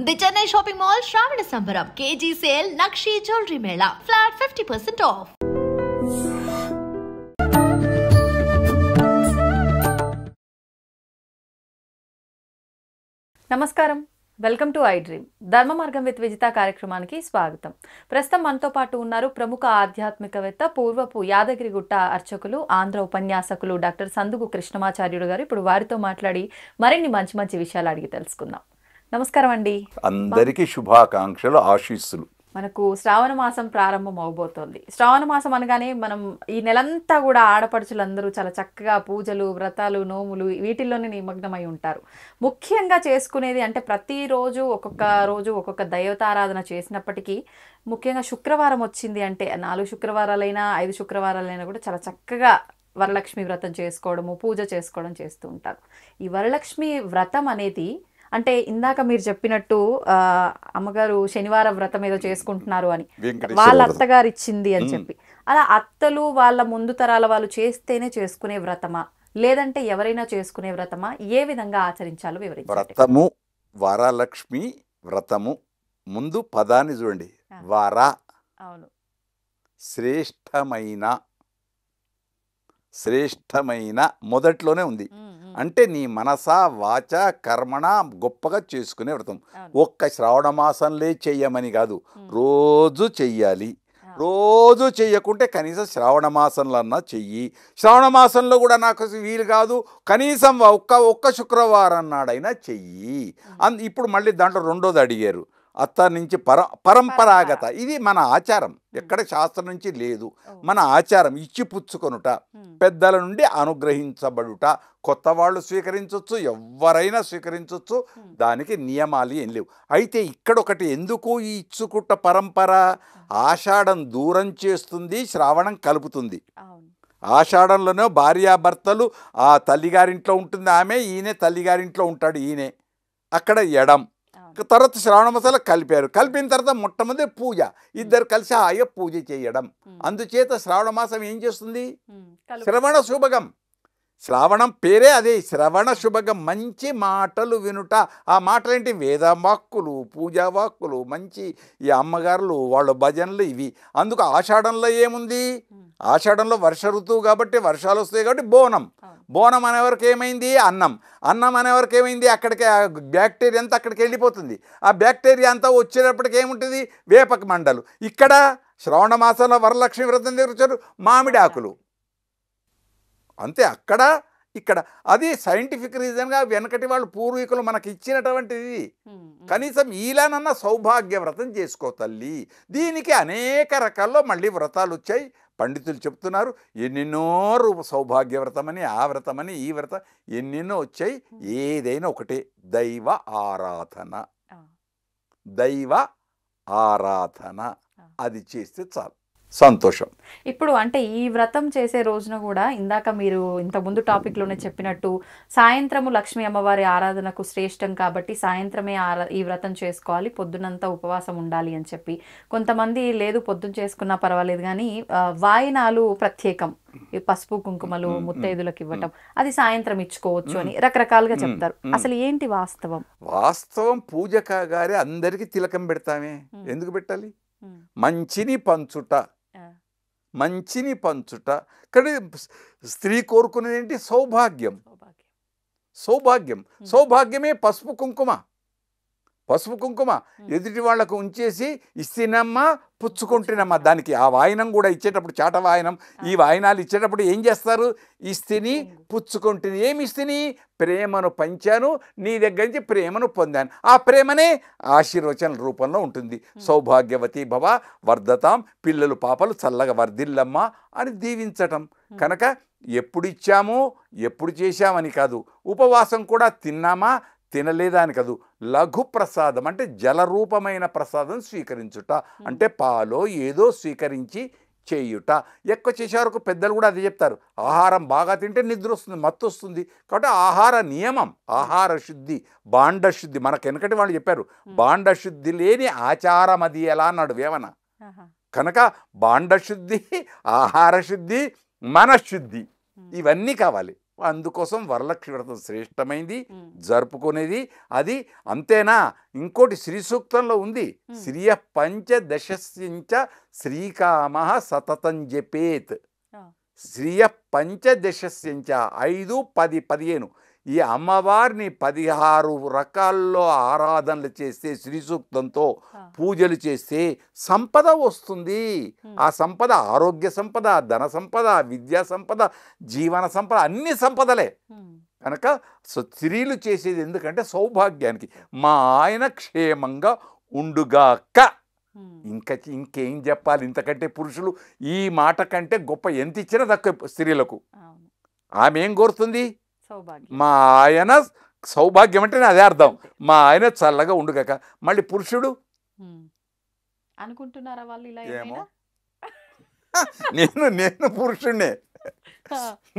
The Chennai shopping mall శ్రావణ సంబరం KG sale nakshi jewellery Mela flat 50% of. నమస్కారం, welcome to I dream. ధర్మ మార్గం with Vijitha కార్యక్రమానికి స్వాగతం. ప్రస్తుతం మనతో పాటు ఉన్నారు ప్రముఖ ఆధ్యాత్మికవేత్త, పూర్వపు యాదగిరిగుట్ట అర్చకులు, ఆంధ్ర ఉపన్యాసకులు డాక్టర్ సందుగు కృష్ణమాచార్యుడు గారు. ఇప్పుడు వారితో మాట్లాడి మరిన్ని మంచి మంచి విషయాలు అడిగి తెలుసుకుందాం. నమస్కారం అండి. అందరికీ శుభాకాంక్షలు, ఆశీస్సులు. మనకు శ్రావణ మాసం ప్రారంభం అవబోతోంది. శ్రావణ మాసం అనగానే మనం ఈ నెలంతా కూడా ఆడపడుచులందరూ చాలా చక్కగా పూజలు, వ్రతాలు, నోములు వీటిల్లోనే నిమగ్నమై ఉంటారు. ముఖ్యంగా చేసుకునేది అంటే ప్రతిరోజు ఒక్కొక్క రోజు ఒక్కొక్క దైవతారాధన చేసినప్పటికీ ముఖ్యంగా శుక్రవారం వచ్చింది అంటే 4 శుక్రవారాలైనా 5 శుక్రవారాలైనా కూడా చాలా చక్కగా వరలక్ష్మి వ్రతం చేసుకోవడము, పూజ చేసుకోవడం చేస్తూ ఉంటారు. ఈ వరలక్ష్మి వ్రతం అనేది అంటే ఇందాక మీరు చెప్పినట్టు అమ్మగారు శనివార వ్రతం ఏదో చేసుకుంటున్నారు అని వాళ్ళ అత్తగారు ఇచ్చింది అని చెప్పి, అలా అత్తలు వాళ్ళ ముందు తరాల వాళ్ళు చేస్తేనే చేసుకునే వ్రతమా, లేదంటే ఎవరైనా చేసుకునే వ్రతమా, ఏ విధంగా ఆచరించాలో వివరించండి. వ్రతము, వరలక్ష్మి వ్రతము. ముందు పదాన్ని చూడండి, వర. అవును, శ్రేష్టమైన, శ్రేష్టమైన మొదట్లోనే ఉంది. అంటే నీ మనస వాచ కర్మణ గొప్పగా చేసుకునే వ్రతం. ఒక్క శ్రావణ మాసంలో చెయ్యమని కాదు, రోజు చెయ్యాలి. రోజు చెయ్యకుంటే కనీసం శ్రావణ మాసంలో అన్నా చెయ్యి. శ్రావణ మాసంలో కూడా నాకు వీలు కాదు, కనీసం ఒక్క శుక్రవారం నాడైనా చెయ్యి. ఇప్పుడు మళ్ళీ దాంట్లో రెండోది అడిగారు, అత్త నుంచి పరంపరాగత. ఇది మన ఆచారం, ఎక్కడ శాస్త్రం నుంచి లేదు. మన ఆచారం ఇచ్చి పుచ్చుకొనుట, పెద్దల నుండి అనుగ్రహించబడుట. కొత్త వాళ్ళు స్వీకరించవచ్చు, ఎవరైనా స్వీకరించవచ్చు, దానికి నియమాలు ఏం లేవు. అయితే ఇక్కడ ఒకటి, ఎందుకు ఈ ఇచ్చుకుట్ట పరంపర? ఆషాఢం దూరం చేస్తుంది, శ్రావణం కలుపుతుంది. ఆషాఢంలోనే భార్యాభర్తలు, ఆ తల్లిగారింట్లో ఉంటుంది ఆమె, ఈయన తల్లిగారింట్లో ఉంటాడు ఈయనే. అక్కడ ఎడం. తర్వాత శ్రావణ మాసాలు కలిపారు. కలిపిన తర్వాత మొట్టమొదటి పూజ, ఇద్దరు కలిసి హాయిగా పూజ చేయడం. అందుచేత శ్రావణ మాసం ఏం చేస్తుంది? శ్రవణ శుభగం. శ్రావణం పేరే అదే, శ్రవణ శుభగం. మంచి మాటలు వినుట. ఆ మాటలేంటి? వేదవాక్కులు, పూజావాక్కులు, మంచి ఈ అమ్మగారులు వాళ్ళ భజనలు ఇవి. అందుకు ఆషాఢంలో ఏముంది? ఆషాఢంలో వర్ష ఋతువు కాబట్టి వర్షాలు వస్తాయి కాబట్టి బోనం. బోనం అనేవరకు ఏమైంది? అన్నం. అన్నం అనేవరకు ఏమైంది? అక్కడికి బ్యాక్టీరియా అంతా అక్కడికి వెళ్ళిపోతుంది. ఆ బ్యాక్టీరియా అంతా వచ్చేటప్పటికి ఏముంటుంది? వేపక మండలు. ఇక్కడ శ్రావణ మాసంలో వరలక్ష్మి వ్రతం దగ్గర వచ్చారు, మామిడి ఆకులు. అంతే. అక్కడ ఇక్కడ అది సైంటిఫిక్ రీజన్గా వెనకటి వాళ్ళు పూర్వీకులు మనకి ఇచ్చినటువంటిది. కనీసం ఈలానన్నా సౌభాగ్య వ్రతం చేసుకో తల్లి. దీనికి అనేక రకాల్లో మళ్ళీ వ్రతాలు వచ్చాయి. పండితులు చెప్తున్నారు ఎన్నెన్నో సౌభాగ్య వ్రతమని, ఆ వ్రతమని, ఈ వ్రతం ఎన్నెన్నో వచ్చాయి. ఏదైనా ఒకటే, దైవ ఆరాధన. దైవ ఆరాధన అది చేస్తే చాలు, సంతోషం. ఇప్పుడు అంటే ఈ వ్రతం చేసే రోజున కూడా ఇందాక మీరు ఇంతకుముందు టాపిక్లోనే చెప్పినట్టు సాయంత్రము లక్ష్మీ అమ్మవారి ఆరాధనకు శ్రేష్టం కాబట్టి సాయంత్రమే ఈ వ్రతం చేసుకోవాలి, పొద్దునంతా ఉపవాసం ఉండాలి అని చెప్పి. కొంతమంది లేదు పొద్దున చేసుకున్నా పర్వాలేదు కానీ వాయినాలు ప్రత్యేకం, ఈ పసుపు కుంకుమలు ముత్తైదులకు ఇవ్వటం అది సాయంత్రం ఇచ్చుకోవచ్చు అని రకరకాలుగా చెప్తారు. అసలు ఏంటి వాస్తవం? వాస్తవం పూజ కాగానే అందరికీ తిలకం పెడతామే. ఎందుకు పెట్టాలి? మంచిని పంచుట, మంచిని పంచుట. కానీ స్త్రీ కోరుకునేది ఏంటి? సౌభాగ్యం. సౌభాగ్యం. సౌభాగ్యమే పసుపు కుంకుమ. పసుపు కుంకుమ ఎదుటి వాళ్ళకు ఉంచేసి ఇస్తేనమ్మా పుచ్చుకుంటేనమ్మా. దానికి ఆ వాయనం కూడా ఇచ్చేటప్పుడు, చాట వాయనం, ఈ వాయనాలు ఇచ్చేటప్పుడు ఏం చేస్తారు? ఇస్తిని పుచ్చుకుంటుంది. ఏమి ఇస్తిని? ప్రేమను పంచాను, నీ దగ్గర నుంచి ప్రేమను పొందాను. ఆ ప్రేమనే ఆశీర్వచన రూపంలో ఉంటుంది. సౌభాగ్యవతి భవ వర్ధతాం, పిల్లలు పాపలు చల్లగా వర్ధిల్లమ్మా అని దీవించటం. కనుక ఎప్పుడు ఇచ్చామో ఎప్పుడు చేశామని కాదు, ఉపవాసం కూడా తిన్నామా తినలేదా అని కాదు, లఘు ప్రసాదం అంటే జలరూపమైన ప్రసాదం స్వీకరించుట. అంటే పాలో ఏదో స్వీకరించి చేయుట. ఎక్కువ చేసే వరకు పెద్దలు కూడా అది చెప్తారు, ఆహారం బాగా తింటే నిద్ర వస్తుంది, మత్తు వస్తుంది. కాబట్టి ఆహార నియమం, ఆహార శుద్ధి, బాండ శుద్ధి. మనకు వెనకటి వాళ్ళు చెప్పారు, బాండ శుద్ధి లేని ఆచారం అది ఎలా అన్నాడు వేమన. కనుక బాండ శుద్ధి, ఆహార శుద్ధి, మనశుద్ధి ఇవన్నీ కావాలి. అందుకోసం వరలక్ష్మి వ్రతం శ్రేష్టమైంది, జరుపుకునేది. అది అంతేనా, ఇంకోటి శ్రీ సూక్తంలో ఉంది, శ్రియ పంచదశస్యంచ శ్రీకామ సతతం జపేత్. శ్రియ పంచదశస్యంచ 5, 10, 15 ఈ అమ్మవారిని 16 రకాల్లో ఆరాధనలు చేస్తే, శ్రీ సూక్తంతో పూజలు చేస్తే సంపద వస్తుంది. ఆ సంపద ఆరోగ్య సంపద, ధన సంపద, విద్యా సంపద, జీవన సంపద, అన్ని సంపదలే. కనుక స్త్రీలు చేసేది ఎందుకంటే సౌభాగ్యానికి, మా ఆయన క్షేమంగా ఉండుగాక. ఇంకేం చెప్పాలి, ఇంతకంటే పురుషులు ఈ మాట కంటే గొప్ప ఎంత ఇచ్చినా తక్కువ స్త్రీలకు. ఆమె ఏం కోరుతుంది, మా ఆయన సౌభాగ్యం అంటే అదే అర్థం, మా ఆయన చల్లగా ఉండుగాక. మళ్ళీ పురుషుడు అనుకుంటున్నారా వాళ్ళు ఇలా? ఏమో నేను పురుషుణ్ణే,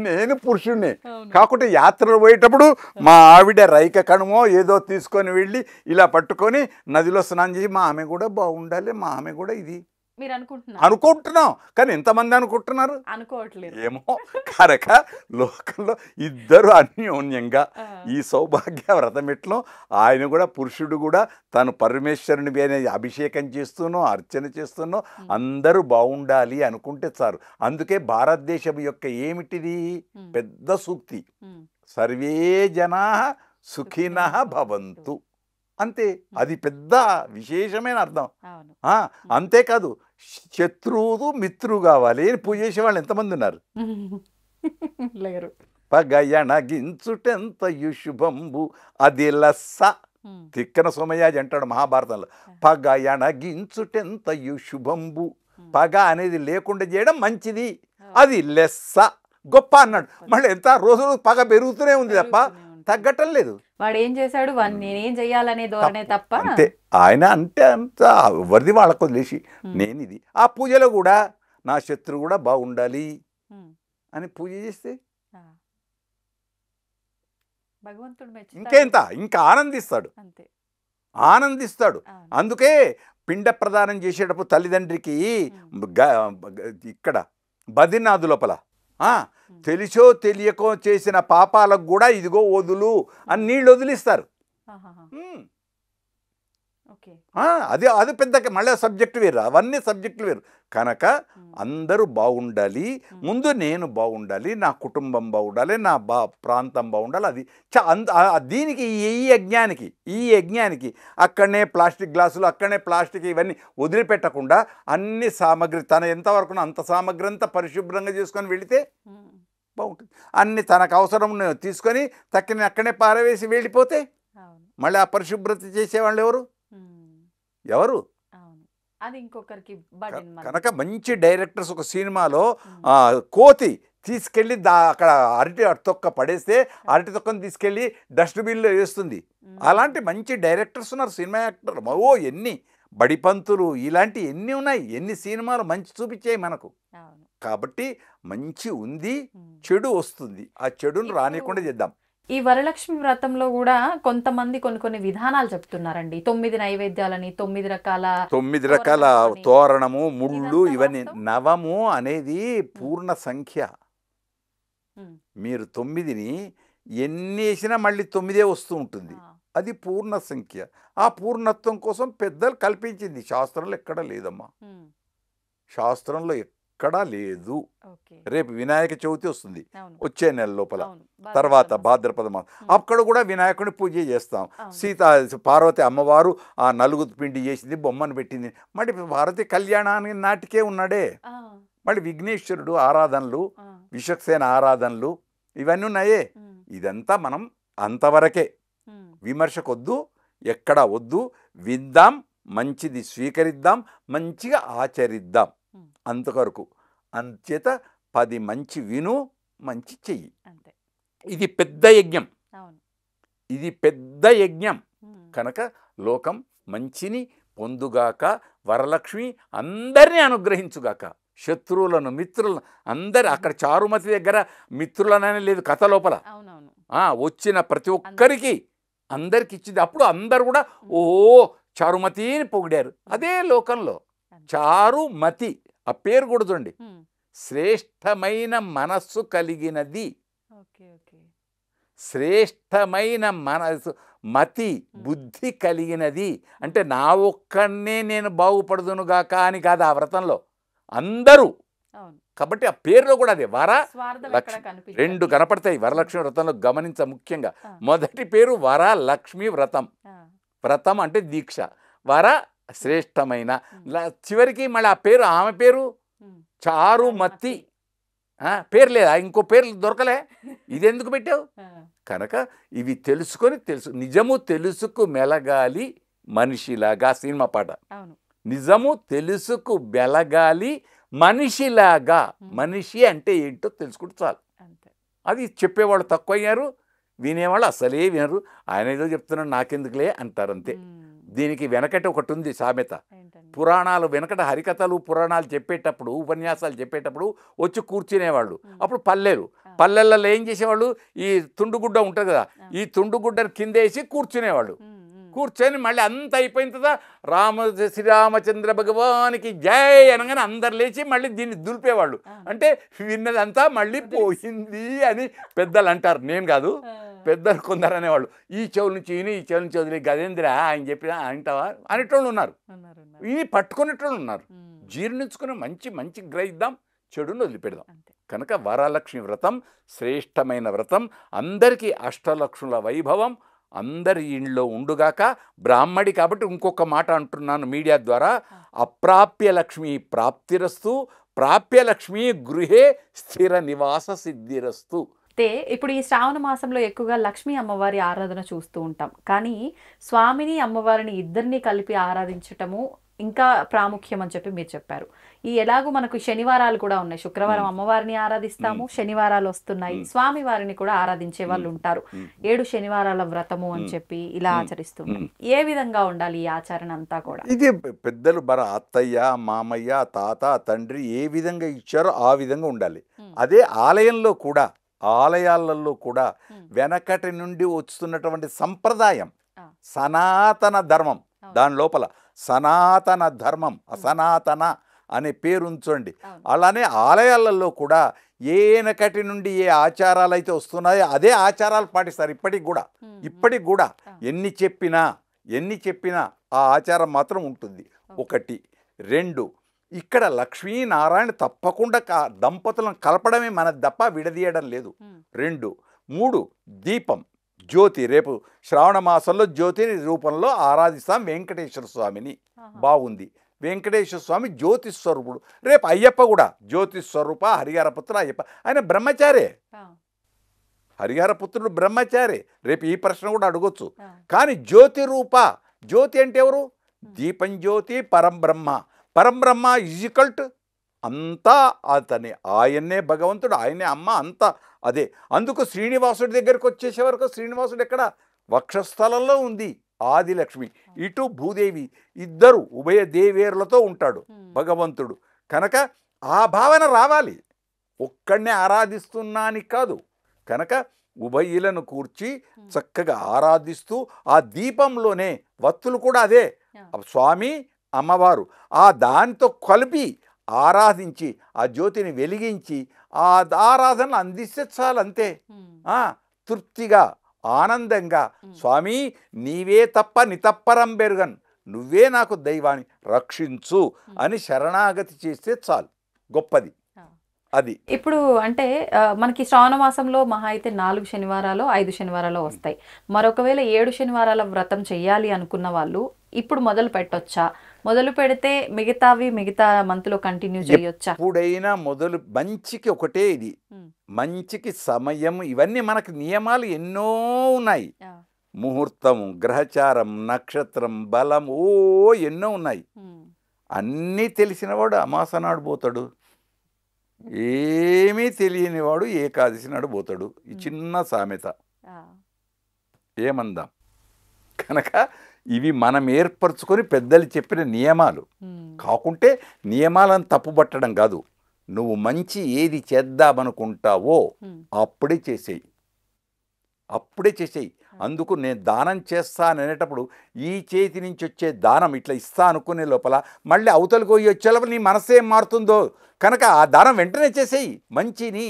నేను పురుషుణ్ణే. కాకుంటే యాత్రలు పోయేటప్పుడు మా ఆవిడ రైక కణమో ఏదో తీసుకొని వెళ్ళి ఇలా పట్టుకొని నదిలో స్నానం చేసి మా ఆమె కూడా బాగుండాలి, మా ఆమె కూడా ఇది మీరు అనుకుంటున్నాం. కానీ ఎంతమంది అనుకుంటున్నారు, అనుకోవట్లేదు. ఏమో. కనుక లోకంలో ఇద్దరు అన్యోన్యంగా ఈ సౌభాగ్య వ్రతమిట్లో ఆయన కూడా పురుషుడు కూడా తను పరమేశ్వరుని అభిషేకం చేస్తూనో అర్చన చేస్తూనో అందరూ బాగుండాలి అనుకుంటే చాలు. అందుకే భారతదేశం యొక్క ఏమిటిది పెద్ద సూక్తి, సర్వే జనా సుఖినః భవంతు. అంతే, అది పెద్ద విశేషమైన అర్థం. అంతేకాదు శత్రువు మిత్రువు కావాలి అని పూజ చేసే వాళ్ళు ఎంతమంది ఉన్నారు, లేరు. పగయణగించుటెంతయు శుభంబు అది లస్స. తిక్కన సోమయాజి అంటాడు మహాభారతంలో, పగయణగించుటెంతయు శుభంబు. పగ అనేది లేకుండా చేయడం మంచిది, అది లెస్స గొప్ప అన్నాడు. మళ్ళీ ఎంత రోజు పగ పెరుగుతూనే ఉంది తప్ప తగ్గటం లేదు. వాడు ఏం చేశాడు, నేనేం చెయ్యాలనే ధోరణే తప్ప. అంతే, ఆయన అంటే అంత వరిది వాళ్ళకు వదిలేసి నేను ఇది. ఆ పూజలో కూడా నా శత్రువు కూడా బాగుండాలి అని పూజ చేస్తే భగవంతుడు ఇంకెంత ఇంకా ఆనందిస్తాడు. అందుకే పిండ ప్రదానం చేసేటప్పుడు తల్లిదండ్రికి ఇక్కడ బద్రీనాథ్ లోపల తెలిసో తెలియకో చేసిన పాపాలకు కూడా ఇదిగో వదులు అని నీళ్ళు వదిలిస్తారు. అది పెద్ద మళ్ళీ సబ్జెక్టు వేరు, అవన్నీ సబ్జెక్టులు వేరు. కనుక అందరూ బాగుండాలి, ముందు నేను బాగుండాలి, నా కుటుంబం బాగుండాలి, నా ప్రాంతం బాగుండాలి. అది దీనికి ఈ యజ్ఞానికి అక్కడనే ప్లాస్టిక్ గ్లాసులు, అక్కడనే ప్లాస్టిక్ ఇవన్నీ వదిలిపెట్టకుండా అన్ని సామాగ్రి తన ఎంతవరకు అంత సామాగ్రి అంతా పరిశుభ్రంగా చేసుకొని వెళితే బాగుంటుంది. అన్ని తనకు అవసరం తీసుకొని తక్కిన అక్కడనే పారవేసి వెళ్ళిపోతే మళ్ళీ ఆ పరిశుభ్రత చేసేవాళ్ళు ఎవరు? అది ఇంకొకరికి. కనుక మంచి డైరెక్టర్స్ ఒక సినిమాలో కోతి తీసుకెళ్ళి అక్కడ అరటి తొక్క పడేస్తే అరటి తొక్కను తీసుకెళ్ళి డస్ట్బిన్లో వేస్తుంది. అలాంటి మంచి డైరెక్టర్స్ ఉన్నారు, సినిమా యాక్టర్. ఎన్ని బడిపంతులు ఇలాంటి ఎన్ని ఉన్నాయి, ఎన్ని సినిమాలు మంచి చూపించాయి మనకు. కాబట్టి మంచి ఉంది, చెడు వస్తుంది, ఆ చెడును రానికుండా చేద్దాం. ఈ వరలక్ష్మి వ్రతంలో కూడా కొంతమంది కొన్ని విధానాలు చెప్తున్నారండి. 9 నైవేద్యాలని, 9 రకాల తోరణము, ముళ్ళు, ఇవన్నీ. నవము అనేది పూర్ణ సంఖ్య. మీరు 9ని ఎన్ని వేసినా మళ్ళీ 9 వస్తూ ఉంటుంది, అది పూర్ణ సంఖ్య. ఆ పూర్ణత్వం కోసం పెద్దలు కల్పించింది, శాస్త్రంలో ఎక్కడా లేదమ్మా, శాస్త్రంలో ఎక్కడా లేదు. రేపు వినాయక చవితి వస్తుంది, వచ్చే నెల లోపల, తర్వాత భాద్రపద మాసం, అక్కడ కూడా వినాయకుడిని పూజ చేస్తాం. పార్వతి అమ్మవారు ఆ నలుగురు పిండి చేసింది, బొమ్మను పెట్టింది. మళ్ళీ పార్వతి కళ్యాణానికి నాటికే ఉన్నాడే. మళ్ళీ విఘ్నేశ్వరుడు ఆరాధనలు, విశ్వక్సేన ఆరాధనలు, ఇవన్నీ ఉన్నాయే. ఇదంతా మనం అంతవరకే, విమర్శకొద్దు, ఎక్కడ వద్దు. విందాం, మంచిది స్వీకరిద్దాం, మంచిగా ఆచరిద్దాం, అంతవరకు. అంచేత 10 మంచి విను, మంచి చెయ్యి. ఇది పెద్ద యజ్ఞం, ఇది పెద్ద యజ్ఞం. కనుక లోకం మంచిని పొందుగాక, వరలక్ష్మి అందరినీ అనుగ్రహించుగాక. శత్రువులను, మిత్రులను అందరి, అక్కడ చారుమతి దగ్గర మిత్రులననే లేదు కథ లోపల, వచ్చిన ప్రతి ఒక్కరికి అందరికి ఇచ్చింది. అప్పుడు అందరు కూడా చారుమతిని పొగిడారు. అదే లోకంలో చారుమతి, ఆ పేరు కూడా చూడండి, శ్రేష్టమైన మనస్సు కలిగినది ఓకే ఓకే శ్రేష్టమైన మనసు మతి బుద్ధి కలిగినది అంటే నా ఒక్కనే నేను బాగుపడుదునుగాక అని కాదు ఆ వ్రతంలో అందరూ. అవును కాబట్టి ఆ పేరులో కూడా అదే స్వార్థం ఎక్కడ వరలక్ష్మి కనిపించదు. రెండు కనపడతాయి వరలక్ష్మి వ్రతంలో గమనించ ముఖ్యంగా. ఆ. మొదటి పేరు వరలక్ష్మి వ్రతం. ఆ, వ్రతం అంటే దీక్ష. వర శ్రేష్టమైన చివరికి మళ్ళీ ఆ పేరు ఆమె పేరు ఉమ్, చారుమతి. పేరు లేదా ఇంకో పేర్లు దొరకలే, ఇది ఎందుకు పెట్టావు? ఆ, కనుక ఇవి తెలుసుకొని నిజము తెలుసుకు మెలగాలి మనిషిలాగా సినిమా పాట. అవును నిజము తెలుసుకు బెలగాలి మనిషిలాగా. మనిషి అంటే ఏంటో తెలుసుకుంటే చాలు. అంతే అది చెప్పేవాళ్ళు తక్కువ అయ్యారు, వినేవాళ్ళు అసలే వినరు. ఆయన ఏదో చెప్తున్నాడు నాకెందుకులే అంటారు అంతే. దీనికి వెనకటి ఒకటి ఉంది సామెత. ఏంటండి పురాణాలు వెనకట హరికథలు పురాణాలు చెప్పేటప్పుడు ఉపన్యాసాలు చెప్పేటప్పుడు వచ్చి కూర్చునేవాళ్ళు. అప్పుడు పల్లెలలో ఏం చేసేవాళ్ళు, ఈ తుండుగుడ్డ ఉంటుంది కదా, ఈ తుండుగుడ్డను కిందేసి కూర్చునేవాళ్ళు. కూర్చొని మళ్ళీ అంత అయిపోయిన తర్వాత శ్రీరామచంద్ర భగవానికి జై అనగానే అందరు లేచి మళ్ళీ దీన్ని దులిపేవాళ్ళు. అంటే విన్నదంతా మళ్ళీ పోయింది అని పెద్దలు అంటారు, నేను కాదు, పెద్దలు కొందరు అనేవాళ్ళు. ఈ చెవుల నుంచి విని ఈ చెవుల నుంచి వదిలే గజేంద్ర ఆయన చెప్పినా అంటావా అనేటోళ్ళు ఉన్నారు, ఇవి పట్టుకునేటోళ్ళు ఉన్నారు. జీర్ణించుకుని మంచి మంచి గ్రహిద్దాం, చెడును వదిలిపెడదాం. కనుక వరలక్ష్మి వ్రతం శ్రేష్టమైన వ్రతం. అందరికీ అష్టలక్ష్ముల వైభవం అందరి ఇంట్లో ఉండుగాక. బ్రాహ్మడి కాబట్టి ఇంకొక మాట అంటున్నాను మీడియా ద్వారా, అప్రాప్య లక్ష్మి ప్రాప్తిరస్తు, ప్రాప్యలక్ష్మి గృహే స్థిర నివాస సిద్ధిరస్తు. అయితే ఇప్పుడు ఈ శ్రావణ మాసంలో ఎక్కువగా లక్ష్మీ అమ్మవారి ఆరాధన చూస్తూ ఉంటాం, కానీ స్వామిని అమ్మవారిని ఇద్దరిని కలిపి ఆరాధించటము ఇంకా ప్రాముఖ్యం అని చెప్పి మీరు చెప్పారు. ఈ ఎలాగూ మనకు శనివారాలు కూడా ఉన్నాయి, శుక్రవారం అమ్మవారిని ఆరాధిస్తాము, శనివారాలు వస్తున్నాయి, స్వామి వారిని కూడా ఆరాధించే వాళ్ళు ఉంటారు. 7 శనివారాల వ్రతము అని చెప్పి ఇలా ఆచరిస్తుంటాం. ఏ విధంగా ఉండాలి ఈ ఆచరణ అంతా కూడా? ఇది పెద్దలు అత్తయ్య మామయ్య తాత తండ్రి ఏ విధంగా ఇచ్చారో ఆ విధంగా ఉండాలి. అదే ఆలయాలలో కూడా వెనకటి నుండి వస్తున్నటువంటి సంప్రదాయం సనాతన ధర్మం. దాని లోపల సనాతన ధర్మం, అసనాతన అనే పేరు ఉంచండి. అలానే ఆలయాలలో కూడా ఏనకటి నుండి ఏ ఆచారాలు అయితే వస్తున్నాయో అదే ఆచారాలు పాటిస్తారు ఇప్పటికి కూడా ఎన్ని చెప్పినా ఆ ఆచారం మాత్రం ఉంటుంది. 1 2 ఇక్కడ లక్ష్మీనారాయణ తప్పకుండా దంపతులను కలపడమే మన తప్ప విడదీయడం లేదు. 2 3 దీపం జ్యోతి. రేపు శ్రావణ మాసంలో జ్యోతిని రూపంలో ఆరాధిస్తాం వెంకటేశ్వర స్వామిని. బాగుంది, వెంకటేశ్వర స్వామి జ్యోతి స్వరూపుడు. రేపు అయ్యప్ప కూడా జ్యోతి స్వరూప హరిహరపుత్ర అయ్యప్ప. ఆయన బ్రహ్మచారే, హరిహరపుత్రుడు బ్రహ్మచారే. రేపు ఈ ప్రశ్న కూడా అడగొచ్చు. కానీ జ్యోతి రూప, జ్యోతి అంటే ఎవరు? దీపం జ్యోతి పరంబ్రహ్మ ఈజికల్ట్ అంతా అతనే, ఆయన్నే భగవంతుడు, ఆయనే అమ్మ, అంతా అదే. అందుకు శ్రీనివాసుడి దగ్గరికి వచ్చేసే వరకు శ్రీనివాసుడు ఎక్కడ? వక్షస్థలంలో ఉంది ఆదిలక్ష్మి, ఇటు భూదేవి, ఇద్దరు ఉభయ దేవేరులతో ఉంటాడు భగవంతుడు. కనుక ఆ భావన రావాలి, ఒక్కడనే ఆరాధిస్తున్నానికి కాదు. కనుక ఉభయులను కూర్చి చక్కగా ఆరాధిస్తూ ఆ దీపంలోనే వత్తులు కూడా అదే స్వామి అమ్మవారు, ఆ దానితో కలిపి ఆరాధించి ఆ జ్యోతిని వెలిగించి ఆ ఆరాధనలు అందిస్తే చాలు, అంతే. తృప్తిగా ఆనందంగా స్వామి నీవే తప్ప నితప్పరం బెరుగన్, నువ్వే నాకు దైవాన్ని రక్షించు అని శరణాగతి చేస్తే చాలు, గొప్పది అది. ఇప్పుడు అంటే మనకి శ్రావణ మాసంలో మహా అయితే 4 శనివారాలు 5 శనివారాలు వస్తాయి. మరొకవేళ 7 శనివారాల వ్రతం చెయ్యాలి అనుకున్న వాళ్ళు ఇప్పుడు మొదలు పెట్టొచ్చా? మొదలు పెడితే మిగతా మంత్లో కంటిన్యూ చేయొచ్చా? ఎప్పుడైనా మొదలు మంచికి ఒకటే ఇది, మంచికి సమయం, ఇవన్నీ మనకు నియమాలు ఎన్నో ఉన్నాయి. ముహూర్తం, గ్రహచారం, నక్షత్రం, బలం, ఎన్నో ఉన్నాయి. అన్నీ తెలిసినవాడు అమాస నాడు పోతాడు, ఏమీ తెలియనివాడు ఏకాదశి నాడు పోతాడు. ఈ చిన్న సామెత ఏమందాం. కనుక ఇవి మనం ఏర్పరచుకొని పెద్దలు చెప్పిన నియమాలు కాకుంటే నియమాలను తప్పుపట్టడం కాదు. నువ్వు మంచి ఏది చేద్దామనుకుంటావో అప్పుడే చేసేయి. అందుకు నేను దానం చేస్తాననేటప్పుడు ఈ చేతి నుంచి వచ్చే దానం ఇట్లా ఇస్తా అనుకునే లోపల మళ్ళీ అవతలకు పోయి వచ్చే లోపల నీ మనసేం మారుతుందో, కనుక ఆ దానం వెంటనే చేసేయి. మంచిని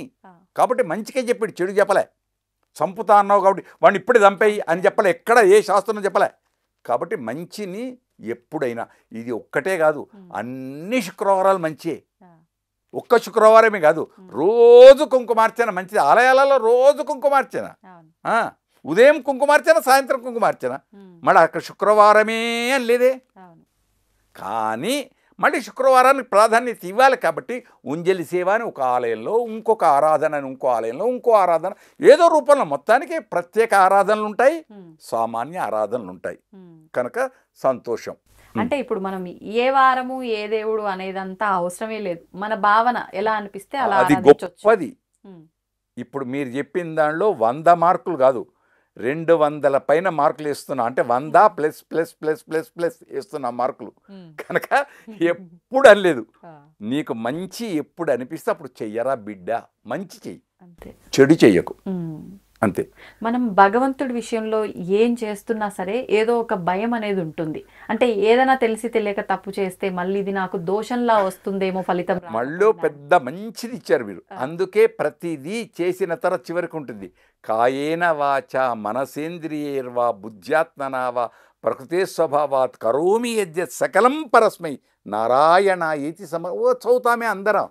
కాబట్టి మంచిగా చెప్పాడు, చెడు చెప్పలే. చంపుతా అన్నావు కాబట్టి వాడిని ఇప్పుడే చంపేయి అని చెప్పలే, ఎక్కడ ఏ శాస్త్రం చెప్పలే. కాబట్టి మంచిని ఎప్పుడైనా, ఇది ఒక్కటే కాదు, అన్ని శుక్రవారాలు మంచియే. ఒక్క శుక్రవారమే కాదు, రోజు కుంకుమార్చన మంచిది. ఆలయాలలో రోజు కుంకుమార్చన, ఉదయం కుంకుమార్చన, సాయంత్రం కుంకుమార్చన. మళ్ళీ అక్కడ శుక్రవారమే అని లేదే. కానీ మళ్ళీ శుక్రవారానికి ప్రాధాన్యత ఇవ్వాలి. కాబట్టి ఉంజలి సేవ అని ఒక ఆలయంలో, ఇంకొక ఆరాధన అని ఇంకో ఆలయంలో, ఇంకో ఆరాధన, ఏదో రూపంలో మొత్తానికి ప్రత్యేక ఆరాధనలు ఉంటాయి, సామాన్య ఆరాధనలు ఉంటాయి. కనుక సంతోషం. అంటే ఇప్పుడు మనం ఏ వారము ఏ దేవుడు అనేదంతా అవసరమే లేదు, మన భావన ఎలా అనిపిస్తే అలా అది గొప్పది. ఇప్పుడు మీరు చెప్పిన దానిలో 100 మార్కులు కాదు, 200 పైన మార్కులు వేస్తున్నా. అంటే 100 plus plus plus plus plus వేస్తున్నా మార్కులు. కనుక ఎప్పుడు అనలేదు, నీకు మంచి ఎప్పుడు అనిపిస్తే అప్పుడు చెయ్యరా బిడ్డ, మంచి చెయ్యి, చెడు చెయ్యకు, అంతే. మనం భగవంతుడి విషయంలో ఏం చేస్తున్నా సరే ఏదో ఒక భయం అనేది ఉంటుంది. అంటే ఏదైనా తెలిసి తెలియక తప్పు చేస్తే మళ్ళీ ఇది నాకు దోషంలా వస్తుందేమో ఫలితం. మళ్ళీ పెద్ద మంచిది ఇచ్చారు మీరు. అందుకే ప్రతిదీ చేసిన తర్వాత చివరికి ఉంటుంది, కాయేన వాచ మనసేంద్రియైర్వా బుద్ధ్యాత్మనావా ప్రకృతే స్వభావాత్ కరోమి యజ్జత్ సకలం పరస్మై నారాయణ ఏతి చదువుతామే అందరం,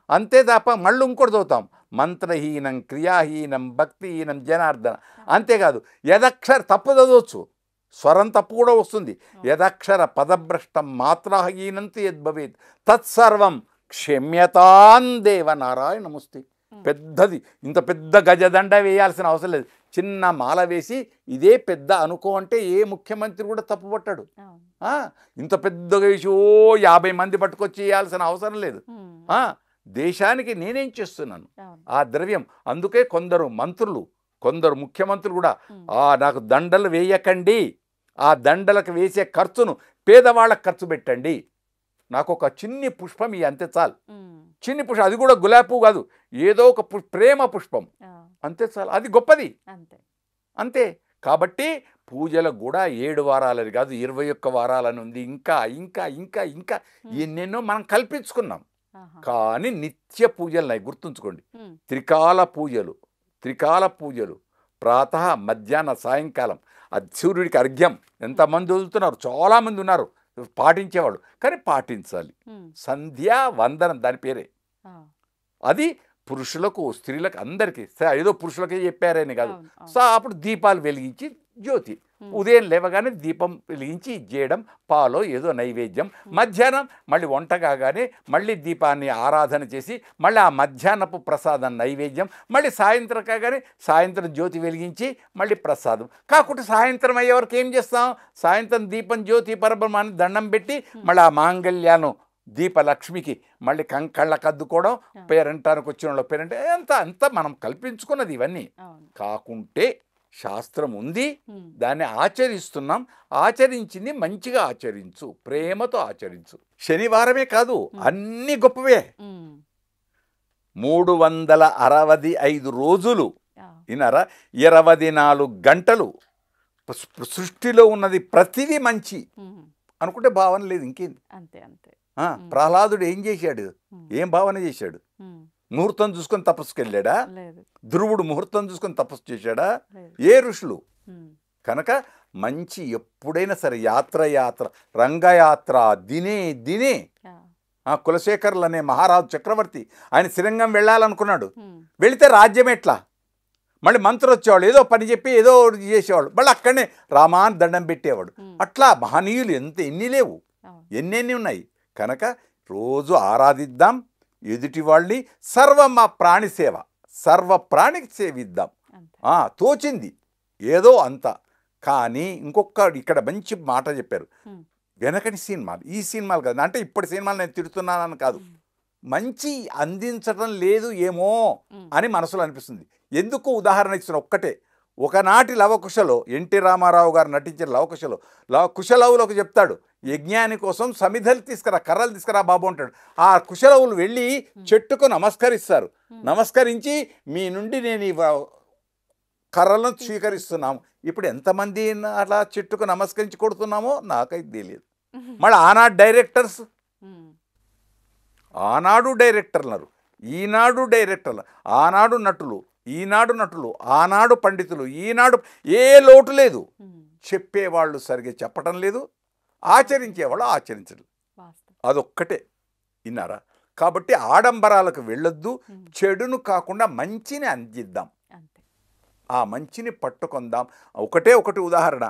అంతే తప్ప మళ్ళీ ఇంకోటి చదువుతాం, మంత్రహీనం క్రియాహీనం భక్తిహీనం జనార్దన. అంతేకాదు యదక్షర తప్పు చదవచ్చు, స్వరం తప్పు కూడా వస్తుంది. యదక్షర పదభ్రష్టం మాత్రాహీనంతు యద్భవేత్ తత్సర్వం క్షమ్యతాన్ దేవ నారాయణ నమస్తే. పెద్దది, ఇంత పెద్ద గజదండ వేయాల్సిన అవసరం లేదు, చిన్న మాల వేసి ఇదే పెద్ద అనుకో అంటే ఏ ముఖ్యమంత్రి కూడా తప్పు పట్టాడు. ఇంత పెద్దగా వేసి 50 మంది పట్టుకొచ్చి వేయాల్సిన అవసరం లేదు. దేశానికి నేనేం చేస్తున్నాను ఆ ద్రవ్యం. అందుకే కొందరు మంత్రులు, కొందరు ముఖ్యమంత్రులు కూడా నాకు దండలు వేయకండి, ఆ దండలకు వేసే ఖర్చును పేదవాళ్ళకు ఖర్చు పెట్టండి, నాకు ఒక చిన్ని పుష్పం ఈ అంతే చాలు. చిన్ని పుష్పం, అది కూడా గులాబీ పువ్వు కాదు, ఏదో ఒక ప్రేమ పుష్పం, అంతే చాలు, అది గొప్పది, అంతే. కాబట్టి పూజలకు కూడా 7 వారాలని కాదు 21 వారాలని ఉంది. ఇంకా ఇంకా ఇంకా ఇంకా ఎన్నెన్నో మనం కల్పించుకున్నాం. కానీ నిత్య పూజలు నాయి గుర్తుంచుకోండి. త్రికాల పూజలు ప్రాతः మధ్యాహ్న సాయంకాలం. సూర్యుడికి అర్ఘ్యం ఎంతమంది వదులుతున్నారు, చాలామంది ఉన్నారు పాటించేవాళ్ళు, కానీ పాటించాలి. సంధ్యా వందనం దాని పేరే. అది పురుషులకు స్త్రీలకు అందరికీ, ఏదో పురుషులకే చెప్పారని కాదు. సో అప్పుడు దీపాలు వెలిగించి జ్యోతి, ఉదయం లేవగానే దీపం వెలిగించి చేయడం, పాలో ఏదో నైవేద్యం, మధ్యాహ్నం మళ్ళీ వంట కాగానే మళ్ళీ దీపాన్ని ఆరాధన చేసి మళ్ళీ ఆ మధ్యాహ్నపు ప్రసాదం నైవేద్యం, మళ్ళీ సాయంత్రం కాగానే సాయంత్రం జ్యోతి వెలిగించి మళ్ళీ ప్రసాదం. కాకుండా సాయంత్రం అయ్యే వరకు ఏం చేస్తాం, సాయంత్రం దీపం జ్యోతి పరబ్రహ్మాన్ని దండం పెట్టి మళ్ళీ ఆ మాంగళ్యాను దీపలక్ష్మికి మళ్ళీ కళ్ళకద్దుకోవడం, పేరంటానికి వచ్చిన వాళ్ళు పేరంటే అంత మనం కల్పించుకున్నది. ఇవన్నీ కాకుంటే శాస్త్రం ఉంది, దాన్ని ఆచరిస్తున్నాం. ఆచరించింది మంచిగా ఆచరించు, ప్రేమతో ఆచరించు. శనివారమే కాదు, అన్ని గొప్పవే. 365 రోజులు విన్నారా, 24 గంటలు సృష్టిలో ఉన్నది ప్రతిదీ మంచి అనుకుంటే భావన లేదు, ఇంకేంది. ప్రహ్లాదుడు ఏం చేశాడు, ఏం భావన చేశాడు? ముహూర్తం చూసుకొని తపస్సుకి వెళ్ళాడా? ధ్రువుడు ముహూర్తం చూసుకొని తపస్సు చేశాడా? ఏ ఋషులు? కనుక మంచి ఎప్పుడైనా సరే యాత్ర రంగయాత్ర దినే కులశేఖరులు అనే మహారాజు చక్రవర్తి ఆయన శ్రీరంగం వెళ్ళాలనుకున్నాడు. వెళితే రాజ్యం ఎట్లా, మళ్ళీ మంత్రులు వచ్చేవాళ్ళు, ఏదో పని చెప్పి ఏదో చేసేవాళ్ళు, మళ్ళీ అక్కడనే రామాన్ దండం పెట్టేవాడు. అట్లా మహనీయులు ఎన్ని లేవు, ఎన్నెన్ని ఉన్నాయి. కనుక రోజు ఆరాధిద్దాం ఎదుటి వాళ్ళని, సర్వ ప్రాణి సేవ, సర్వ ప్రాణికి సేవిద్దాం. తోచింది ఏదో అంత. కానీ ఇంకొక ఇక్కడ మంచి మాట చెప్పారు, వెనకటి సినిమాలు ఈ సినిమాలు కాదు, అంటే ఇప్పటి సినిమాలు నేను తిడుతున్నానని కాదు, మంచి అందించడం లేదు ఏమో అని మనసులో అనిపిస్తుంది. ఎందుకు ఉదాహరణ ఇస్తున్న ఒక్కటే, ఒకనాటి లవకుశలో ఎన్టీ రామారావు గారు నటించిన లవకుశలో కుశలవులకు చెప్తాడు, యజ్ఞాని కోసం సమిధలు తీసుకురా, కర్రలు తీసుకురా బాబు అంటాడు. ఆ కుశలవులు వెళ్ళి చెట్టుకు నమస్కరిస్తారు. నమస్కరించి మీ నుండి నేను ఈ కర్రలను స్వీకరిస్తున్నాము. ఇప్పుడు ఎంతమంది అట్లా చెట్టుకు నమస్కరించి కొడుతున్నామో నాకైతే తెలియదు. మళ్ళీ ఆనాడు డైరెక్టర్లు ఈనాడు డైరెక్టర్లు, ఆనాడు నటులు, ఈనాడు నటులు, ఆనాడు పండితులు, ఈనాడు ఏ లోటు లేదు. చెప్పేవాళ్ళు సరిగ్గా చెప్పటం లేదు, ఆచరించేవాళ్ళు ఆచరించరు. అదొక్కటే. విన్నారా? కాబట్టి ఆడంబరాలకు వెళ్ళొద్దు, చెడును కాకుండా మంచిని అందిద్దాం, ఆ మంచిని పట్టుకుందాం. ఒకటి ఉదాహరణ,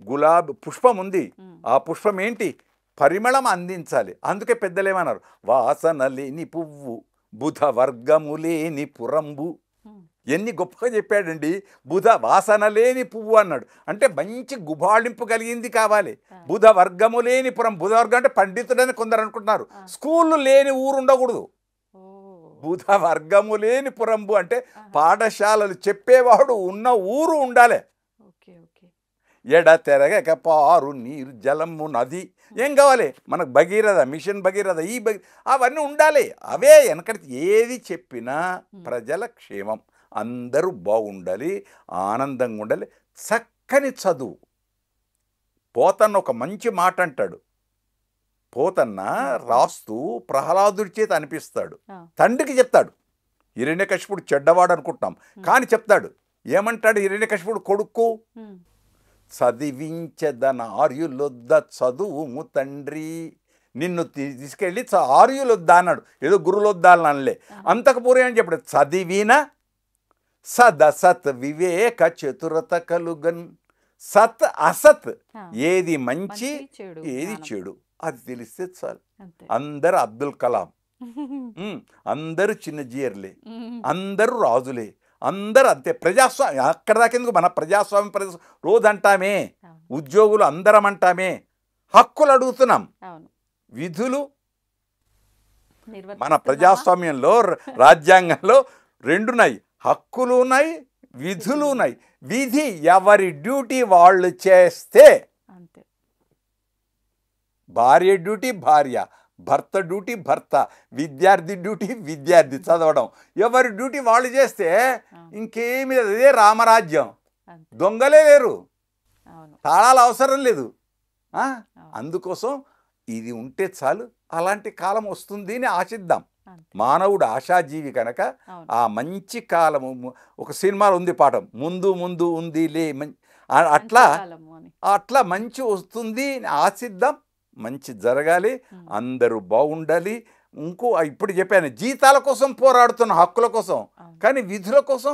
గులాబీ పుష్పం ఉంది, ఆ పుష్పం ఏంటి? పరిమళం అందించాలి. అందుకే పెద్దలేమన్నారు, వాసన లేని పువ్వు బుధ వర్గము లేని పురంబు. ఎన్ని గొప్పగా చెప్పాడండి. బుధ వాసన లేని పువ్వు అన్నాడు, అంటే మంచి గుబాళింపు కలిగింది కావాలి. బుధ వర్గము లేని పురం, బుధ వర్గం అంటే పండితుడని కొందరు అనుకుంటున్నారు. స్కూళ్ళు లేని ఊరు ఉండకూడదు. బుధ వర్గము లేని పురంబు అంటే పాఠశాలలు చెప్పేవాడు ఉన్న ఊరు ఉండాలి. ఎడ తెరగక పారు నీరు జలము నది, ఏం కావాలి మనకు? భగీరథ, మిషన్ భగీరథ, అవన్నీ ఉండాలి. అవే వెనకటి ఏది చెప్పినా ప్రజల క్షేమం, అందరూ బాగుండాలి, ఆనందంగా ఉండాలి. చక్కని చదువు. పోతన్న ఒక మంచి మాట అంటాడు. పోతన్న రాస్తూ ప్రహ్లాదుడి చేత అనిపిస్తాడు, తండ్రికి చెప్తాడు. హిరణ్యకశిపుడు చెడ్డవాడు అనుకుంటున్నాం, కానీ చెప్తాడు. ఏమంటాడు హిరణ్యకశిపుడు కొడుకు? చదివించదన ఆర్యులొద్ద చదువుము తండ్రి, నిన్ను తీసుకెళ్ళి ఆర్యులొద్దా అన్నాడు. ఏదో గురులొద్దా అని అనలే. అంతకుపూర్వం అని చెప్పాడు, చదివిన సదసత్ వివేక చతురత కలుగన్. సత్ అసత్, ఏది మంచి ఏది చెడు అది తెలిస్తే చాలు. అందరు అబ్దుల్ కలాం, అందరూ చిన్నజీయర్లే, అందరూ రాజులే, అందరూ అంతే. ప్రజాస్వామ్యం అక్కడ దాకెందుకు? మన ప్రజాస్వామ్యం రోజు అంటామే, ఉద్యోగులు అందరం అంటామే, హక్కులు అడుగుతున్నాం. విధులు మన ప్రజాస్వామ్యంలో రాజ్యాంగంలో రెండున్నాయి, హక్కులు ఉన్నాయి, విధులు ఉన్నాయి. విధి ఎవరి డ్యూటీ వాళ్ళు చేస్తే, భార్య డ్యూటీ భార్య, భర్త డ్యూటీ భర్త, విద్యార్థి డ్యూటీ విద్యార్థి చదవడం, ఎవరి డ్యూటీ వాళ్ళు చేస్తే ఇంకేమి లేదు. అదే రామరాజ్యం. దొంగలే లేరు, తాళాలు అవసరం లేదు. అందుకోసం ఇది ఉంటే చాలు, అలాంటి కాలం వస్తుంది అని ఆశిద్దాం. మానవుడు ఆశాజీవి కనుక ఆ మంచి కాలము, ఒక సినిమాలో ఉంది పాఠం, ముందు ముందు ఉంది లే, అట్లా మంచి వస్తుంది ఆశిద్దాం. మంచి జరగాలి, అందరూ బాగుండాలి. ఇంకో ఇప్పుడు చెప్పాను, జీతాల కోసం పోరాడుతున్న, హక్కుల కోసం, కానీ విధుల కోసం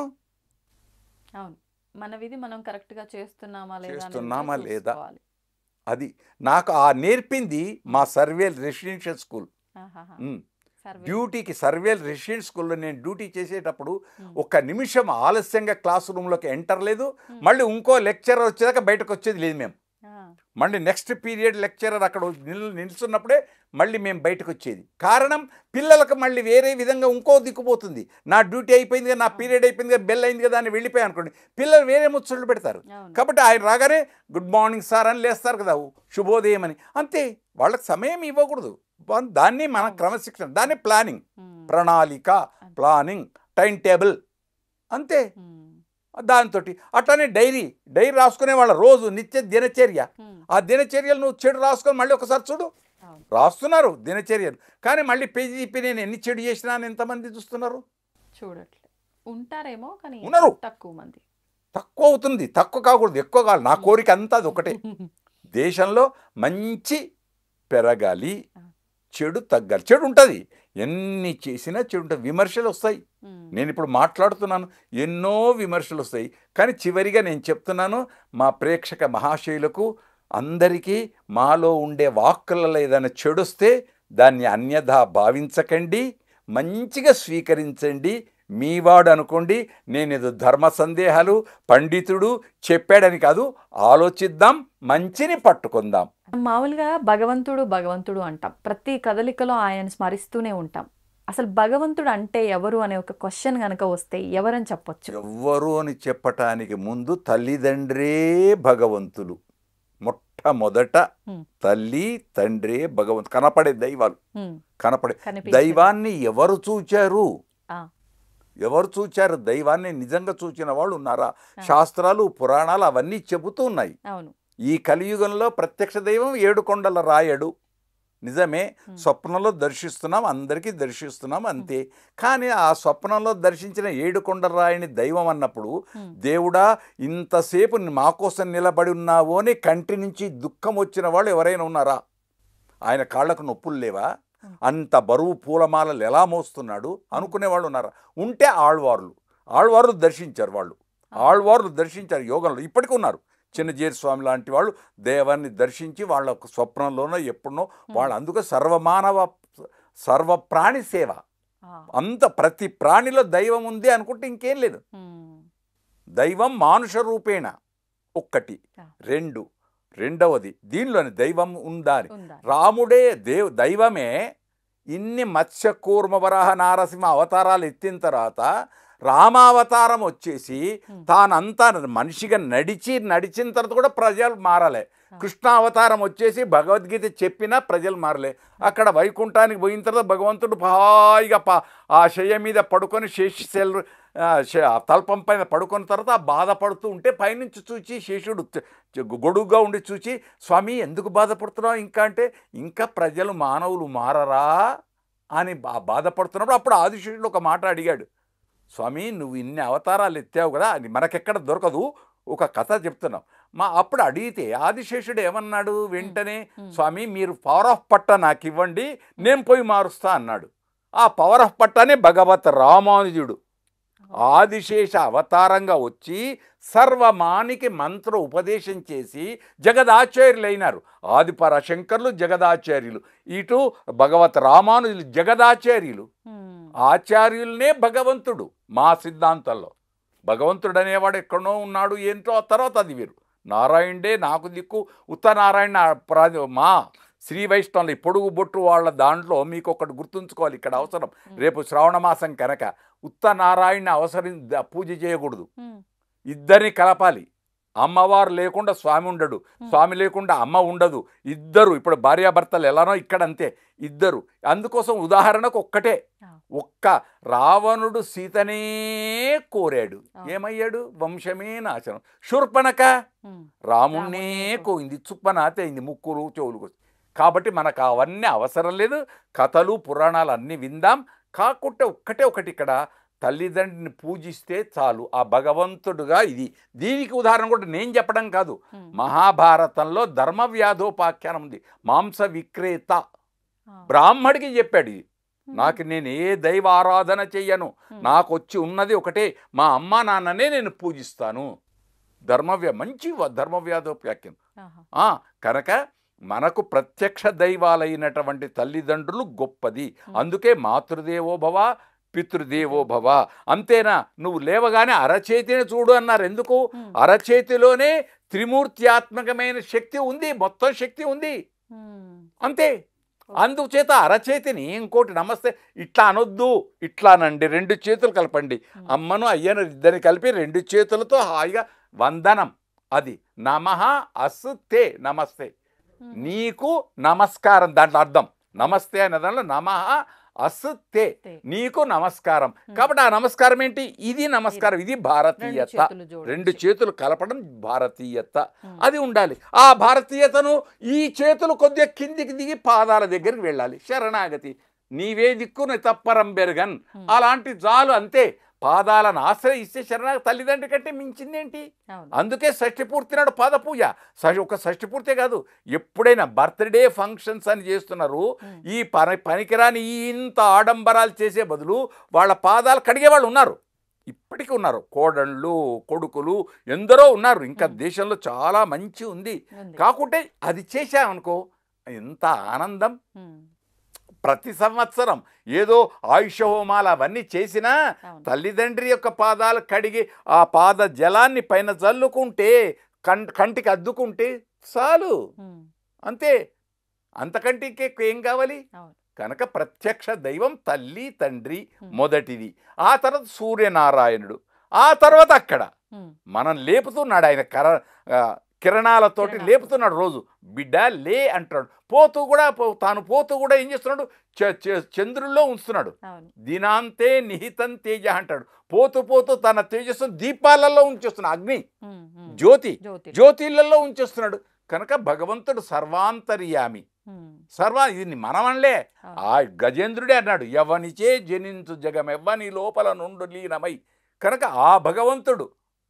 మన విధి మనం కరెక్ట్గా చేస్తున్నామా లేదా అది నాకు నేర్పింది మా సర్వేల్ రెసిడెన్షియల్ స్కూల్. డ్యూటీకి సర్వేల్ రెసిడెన్షియల్ స్కూల్లో నేను డ్యూటీ చేసేటప్పుడు ఒక్క నిమిషం ఆలస్యంగా క్లాస్ రూమ్లోకి ఎంటర్ లేదు. మళ్ళీ ఇంకో లెక్చరర్ వచ్చేదాకా బయటకు వచ్చేది లేదు. మేము మళ్ళీ నెక్స్ట్ పీరియడ్ లెక్చరర్ అక్కడ నిల్చున్నప్పుడే మళ్ళీ మేము బయటకు వచ్చేది. కారణం, పిల్లలకు మళ్ళీ వేరే విధంగా ఇంకో దిక్కుపోతుంది. నా డ్యూటీ అయిపోయింది కదా, నా పీరియడ్ అయిపోయింది కదా, బెల్ అయింది కదా అని వెళ్ళిపోయాయి అనుకోండి, పిల్లలు వేరే ముచ్చట్లు పెడతారు. కాబట్టి ఆయన రాగానే గుడ్ మార్నింగ్ సార్ అని లేస్తారు కదా, శుభోదయం అని, అంతే. వాళ్ళకి సమయం ఇవ్వకూడదు. దాన్ని మన క్రమశిక్షణ, దాన్ని ప్లానింగ్, ప్రణాళిక, ప్లానింగ్, టైం టేబుల్, అంతే. దాంతో అట్లానే డైరీ రాసుకునే వాళ్ళ రోజు నిత్య దినచర్య. ఆ దినచర్యలు నువ్వు చెడు రాసుకొని మళ్ళీ ఒకసారి చూడు. రాస్తున్నారు దినచర్యలు, కానీ మళ్ళీ పేజీ నేను ఎన్ని చెడు చేసినా అని ఎంతమంది చూస్తున్నారు? చూడట్లే. ఉంటారేమో కానీ ఉన్నారు, తక్కువ మంది. తక్కువ అవుతుంది, తక్కువ కాకూడదు, ఎక్కువ కావాలి. నా కోరిక అంతా అది ఒకటే, దేశంలో మంచి పెరగాలి, చెడు తగ్గాలి. చెడు ఉంటుంది, ఎన్ని చేసినా చెడు ఉంటుంది, విమర్శలు వస్తాయి. నేను ఇప్పుడు మాట్లాడుతున్నాను, ఎన్నో విమర్శలు వస్తాయి, కానీ చివరిగా నేను చెప్తున్నాను మా ప్రేక్షక మహాశయులకు అందరికీ, మాలో ఉండే వాక్కులలో ఏదైనా చెడొస్తే దాన్ని అన్యథా భావించకండి, మంచిగా స్వీకరించండి. మీవాడు అనుకోండి. నేను ఏదో ధర్మ సందేహాలు పండితుడు చెప్పాడని కాదు, ఆలోచిద్దాం, మంచిని పట్టుకుందాం. మామూలుగా భగవంతుడు అంటాం, ప్రతి కదలికలో ఆయన స్మరిస్తూనే ఉంటాం. అసలు భగవంతుడు అంటే ఎవరు అనే ఒక క్వశ్చన్ కనుక వస్తే ఎవరని చెప్పొచ్చు? ఎవరు అని చెప్పటానికి ముందు తల్లిదండ్రే భగవంతులు. మొట్టమొదట తల్లి తండ్రే భగవంతుడు. కనపడే దైవాలు, కనపడే దైవాన్ని ఎవరు చూచారు? దైవాన్ని నిజంగా చూచిన వాళ్ళు ఉన్నారా? శాస్త్రాలు పురాణాలు అవన్నీ చెబుతూ ఉన్నాయి. ఈ కలియుగంలో ప్రత్యక్ష దైవం 7 కొండల రాయడు, నిజమే, స్వప్నంలో దర్శిస్తున్నాం, అందరికీ దర్శిస్తున్నాం అంతే. కానీ ఆ స్వప్నంలో దర్శించిన ఏడుకొండలరాయని దైవం అన్నప్పుడు, దేవుడా ఇంతసేపు మా కోసం నిలబడి ఉన్నావు అని కంటి నుంచి దుఃఖం వచ్చిన వాళ్ళు ఎవరైనా ఉన్నారా? ఆయన కాళ్ళకు నొప్పులు లేవా? అంత బరువు పూలమాలలు ఎలా మోస్తున్నాడు అనుకునేవాళ్ళు ఉన్నారా? ఉంటే ఆళ్వార్లు దర్శించారు. ఆళ్వార్లు దర్శించారు యోగంలో, ఇప్పటికీ ఉన్నారు. చిన్నజీర స్వామి లాంటి వాళ్ళు దేవాన్ని దర్శించి వాళ్ళ స్వప్నంలోనో ఎప్పుడునో వాళ్ళు, అందుకే సర్వ ప్రాణి సేవ. అంత ప్రతి ప్రాణిలో దైవం ఉంది అనుకుంటే ఇంకేం లేదు. దైవం మానుష రూపేణ ఒక్కటి. రెండవది దీనిలోని దైవం ఉందా అని. రాముడే దైవమే ఇన్ని మత్స్య కూర్మ వరాహ నారసింహ అవతారాలు ఎత్తిన తర్వాత రామావతారం వచ్చేసి తానంతా మనిషిగా నడిచిన తర్వాత కూడా ప్రజలు మారలే. కృష్ణావతారం వచ్చేసి భగవద్గీత చెప్పినా ప్రజలు మారలే. అక్కడ వైకుంఠానికి పోయిన తర్వాత భగవంతుడు హాయిగా ఆ శయ్య మీద పడుకొని శేషశైల తల్పం పైన పడుకున్న తర్వాత బాధపడుతూ ఉంటే పైనుంచి చూచి శేషుడు గొడుగుగా ఉండి చూచి, స్వామి ఎందుకు బాధపడుతున్నావు ఇంకా అంటే, ఇంకా ప్రజలు మానవులు మారరా అని బాధపడుతున్నప్పుడు అప్పుడు ఆదిశేషుడు ఒక మాట అడిగాడు, స్వామి నువ్వు ఇన్ని అవతారాలు ఎత్తావు కదా, అది మనకెక్కడ దొరకదు, ఒక కథ చెప్తున్నావు. అప్పుడు అడిగితే ఆదిశేషుడు ఏమన్నాడు వెంటనే, స్వామి మీరు పవర్ ఆఫ్ పట్ట నాకు ఇవ్వండి, నేను పోయి మారుస్తా అన్నాడు. ఆ పవర్ ఆఫ్ పట్టనే భగవత్ రామానుజుడు ఆదిశేష అవతారంగా వచ్చి సర్వమానికి మంత్ర ఉపదేశం చేసి జగదాచార్యులైనారు. ఆదిపరాశంకర్లు జగదాచార్యులు, ఇటు భగవత్ రామానుజులు జగదాచార్యులు. ఆచార్యులనే భగవంతుడు. మా సిద్ధాంతంలో భగవంతుడు అనేవాడు ఎక్కడో ఉన్నాడు ఏంటో, ఆ తర్వాత అది వీరు. నారాయణుడే నాకు దిక్కు, ఉత్తనారాయణ మా శ్రీ వైష్ణవులు పొడుగు బొట్టు వాళ్ళ దాంట్లో మీకు ఒకటి గుర్తుంచుకోవాలి, ఇక్కడ అవసరం. రేపు శ్రావణ మాసం కనుక ఉత్తనారాయణ పూజ చేయకూడదు, ఇద్దరిని కలపాలి. అమ్మవారు లేకుండా స్వామి ఉండడు, స్వామి లేకుండా అమ్మ ఉండదు. ఇద్దరు, ఇప్పుడు భార్యాభర్తలు ఎలానో ఇక్కడ అంతే, ఇద్దరు. అందుకోసం ఉదాహరణకు ఒక్కటే, ఒక్క రావణుడు సీతనే కోరాడు, ఏమయ్యాడు? వంశమే నాశనం. శూర్పణఖ రాముణ్ణే కోయింది, చుప్పనాతే అయింది, ముక్కులు చెవులు. కాబట్టి మనకు అవన్నీ అవసరం లేదు. కథలు పురాణాలు అన్నీ విందాం. కాకుంటే ఒకటి ఇక్కడ తల్లిదండ్రిని పూజిస్తే చాలు, ఆ భగవంతుడుగా. దీనికి ఉదాహరణ కూడా నేను చెప్పడం కాదు, మహాభారతంలో ధర్మవ్యాధోపాఖ్యానం ఉంది. మాంస విక్రేత బ్రాహ్మడికి చెప్పాడు, నాకు నేను ఏ దైవ ఆరాధన చెయ్యను, నాకు వచ్చి ఉన్నది ఒకటే, మా అమ్మ నాన్ననే నేను పూజిస్తాను. మంచి ధర్మవ్యాధోపాఖ్యానం. కనుక మనకు ప్రత్యక్ష దైవాలైనటువంటి తల్లిదండ్రులు గొప్పది. అందుకే మాతృదేవోభవ పితృదేవోభవ. అంతేనా? నువ్వు లేవగానే అరచేతిని చూడు అన్నారు. ఎందుకు? అరచేతిలోనే త్రిమూర్త్యాత్మకమైన శక్తి ఉంది, మొత్తం శక్తి ఉంది, అంతే. అందుచేత అరచేతిని ఇంకోటి నమస్తే ఇట్లా అనొద్దు, ఇట్లానండి, రెండు చేతులు కలపండి. అమ్మను అయ్యను ఇద్దరిని కలిపి రెండు చేతులతో హాయిగా వందనం. అది నమః అస్తే నమస్తే, నీకు నమస్కారం. దాంట్లో అర్థం నమస్తే అనే దాంట్లో నమః అస్తే, నీకు నమస్కారం. కాబట్టి ఆ నమస్కారం ఏంటి? ఇది నమస్కారం, ఇది భారతీయత. రెండు చేతులు కలపడం భారతీయత, అది ఉండాలి. ఆ భారతీయతను ఈ చేతులు కొద్దిగా కిందికి దిగి పాదాల దగ్గరికి వెళ్ళాలి. శరణాగతి, నీవే దిక్కు తప్పరం బెరగన్, అలాంటి జాలు, అంతే. పాదాలను ఆశ్రయిస్తే శరణాగతి. తల్లిదండ్రి కంటే మించిందేంటి? అందుకే షష్ఠి పూర్తి నాడు పాద పూజ. ఒక షష్ఠి పూర్తే కాదు, ఎప్పుడైనా బర్త్డే ఫంక్షన్స్ అని చేస్తున్నారు, ఈ పనికిరాని ఇంత ఆడంబరాలు చేసే బదులు వాళ్ళ పాదాలు కడిగే వాళ్ళు ఉన్నారు, ఇప్పటికీ ఉన్నారు. కోడళ్ళు కొడుకులు ఎందరో ఉన్నారు. ఇంకా దేశంలో చాలా మంచి ఉంది. కాకుంటే అది చేశామనుకో ఎంత ఆనందం. ప్రతి సంవత్సరం ఏదో ఆయుష హోమాలు అవన్నీ చేసినా తల్లిదండ్రి యొక్క పాదాలు కడిగి ఆ పాద జలాన్ని పైన చల్లుకుంటే, కంటికి అద్దుకుంటే చాలు, అంతే. అంతకంటే ఏం కావాలి? కనుక ప్రత్యక్ష దైవం తల్లి తండ్రి మొదటిది. ఆ తర్వాత సూర్యనారాయణుడు. ఆ తర్వాత అక్కడ మనం లేపుతున్నాడు, ఆయన కిరణాలతోటి లేపుతున్నాడు. రోజు బిడ్డ లే అంటాడు. తాను పోతూ కూడా ఏం చేస్తున్నాడు? చంద్రుల్లో ఉంచుతున్నాడు. దినాంతే నిహితం తేజ అంటాడు. పోతూ తన తేజస్సు దీపాలలో ఉంచేస్తున్నాడు. అగ్ని జ్యోతిలలో ఉంచేస్తున్నాడు. కనుక భగవంతుడు సర్వాంతర్యామి. ఇది మనమనలే. ఆ గజేంద్రుడే అన్నాడు, ఎవనిచే జనించు జగమెవ్వని లోపల నుండు లీనమై. కనుక ఆ భగవంతుడు